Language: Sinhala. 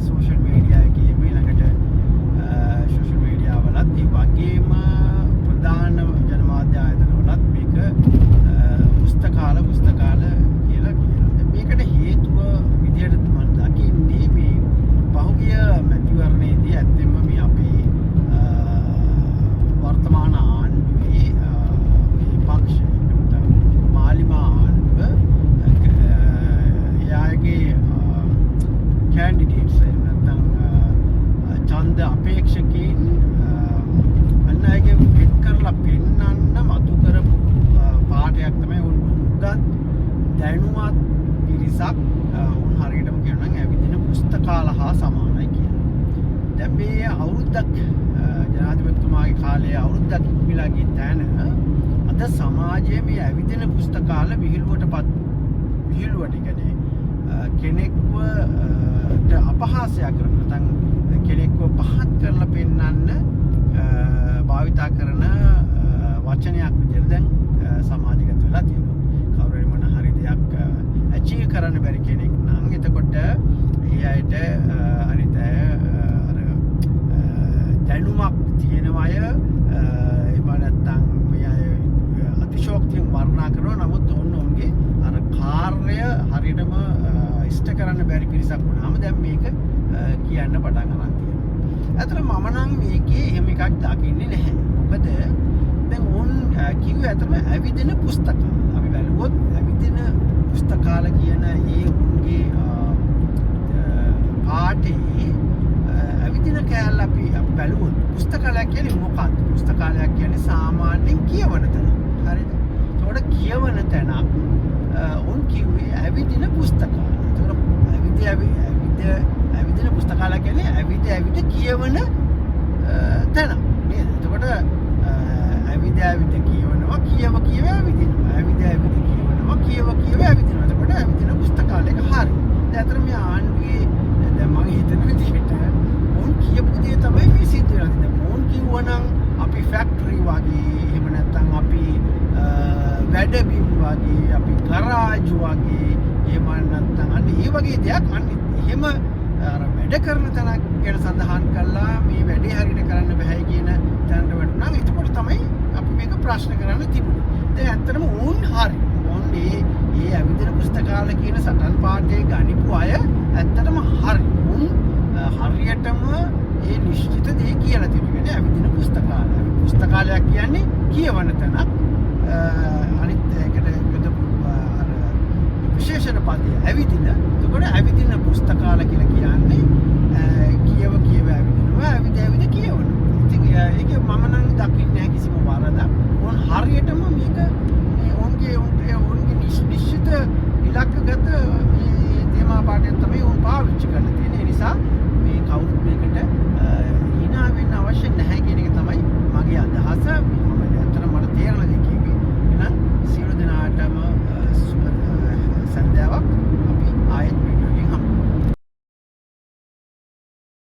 සෝෂල් මීඩියා එකේ ඊළඟට සෝෂල් මීඩියා වලත් ඒ වගේම ප්‍රධාන ජනමාධ්‍ය ආයතන වලත් මේක පුස්තකාල කියලා කියනවා. මේකට හේතුව විදිහට මම දකින්නේ මේ පහුගිය මැතිවරණයේදී ඇත්තෙන්ම මේ අපේ වර්තමාන ආණ්ඩුවේ මේ පක්ෂ මාලිමා ආණ්ඩුව එයාගේ කැන්ඩිඩේට්ස් නැත්නම් ඡන්ද අපේක්ෂකයින් අන්න අයගේ පිට කරලා පෙන්නන්න මතු කරපු පාඩයක් තමයි උන්ගත් දැනුවත් පිරිසක් උන් හරියටම කියනවා නම් ඇවිදින පුස්තකාල හා සමානයි කියලා. දැන් මේ අවුරුද්දක් ජනාධිපතිතුමාගේ කාලයේ අවුරුද්දක් ඉක්මලා ගිය තැන අද සමාජයේ මේ ඇවිදින පුස්තකාල විහිළුවට කියන්නේ කෙනෙක්ව අපහාසයක් කරන නැත්නම් කෙනෙක්ව පහත් කරලා පෙන්වන්න භාවිතා කරන වචනයක් විදිහට දැන් සමාජගත වෙලා තියෙනවා. කවුරු හරි මොන හරි දෙයක් අචීව් කරන්න බැරි කෙනෙක් නම් එතකොට ඒ අයට අනිත් අය අර දැනුමක් තියෙන අය එහෙම නැත්නම් මේ අය අතිශෝක්තියෙන් වර්ණනා කරනවා. නමුත් ඔවුන්ගේ අර කාර්ය හරියටම ඉෂ්ට කරන්න බැරි පිරිසක් වුණාම දැන් මේක කියන්න පටන් ගන්න තියෙනවා. අතන මම නම් මේකේ එහෙම එකක් දකින්නේ නැහැ. මොකද දැන් උන් කිව්වේ අතන ඇවිදින පුස්තකාල. අපි බැලුවොත් ඇවිදින පුස්තකාල කියන ඒ උන්ගේ පාඩේ ඇවිදින කෑල්ල අපි බැලුවොත් පුස්තකාලයක් කියන්නේ මොකක්ද? පුස්තකාලයක් කියන්නේ සාමාන්‍යයෙන් කියවන තැන. හරිද? ඒකට කියවන තැනක් උන් කිව්වේ ඇවිදින පුස්තකාල. ඒකට ඇවිදින පුස්තකාල කියන්නේ ඇවිද කියවන තැන. නේද? එතකොට ඇවිද කියවනවා කියව ඇවිදිනවා. ඇවිද කියවනවා කියව ඇවිදිනවා. එතකොට ඇවිදින පුස්තකාලයක හරි. දැන් අතර මේ ආණ්ඩුවේ දැන් මම හිතන විදිහට උන් කියපු දේ තමයි මේ සිද්ධ වෙලා තියෙන්නේ. උන් කිව්වනම් අපි ෆැක්ටරි වගේ එහෙම නැත්නම් අපි වැඩබිම් වගේ අපි ගරාජ් වගේ එහෙම නැත්නම් අන්න ඒ වගේ දෙයක් අන්න එහෙම අර වැඩ කරන තැනක් ගැන සඳහන් කළා මේ වැඩේ හරියට කරන්න බෑ කියන තැනට වටුණා. එතකොට තමයි අපි මේක ප්‍රශ්න කරන්න තිබුණේ. දැන් ඇත්තටම උන් හරි. උන් මේ ඇවිදින පුස්තකාල කියන සටන් පාඩේ ගනිපු අය ඇත්තටම හරි. උන් හරියටම ඒ නිශ්චිත දේ කියලා තිබුණේ ඇවිදින පුස්තකාල. පුස්තකාලයක් කියන්නේ කියවන තැනක්. අනිත් එකට යොදපු අර විශේෂණ පදය ඇවිදින. එතකොට ඇවිදින පුස්තකාල කියලා කියන්නේ කියව ඇවිදිනවා ඇවිද කියවනවා. ඉතින් ඒක මම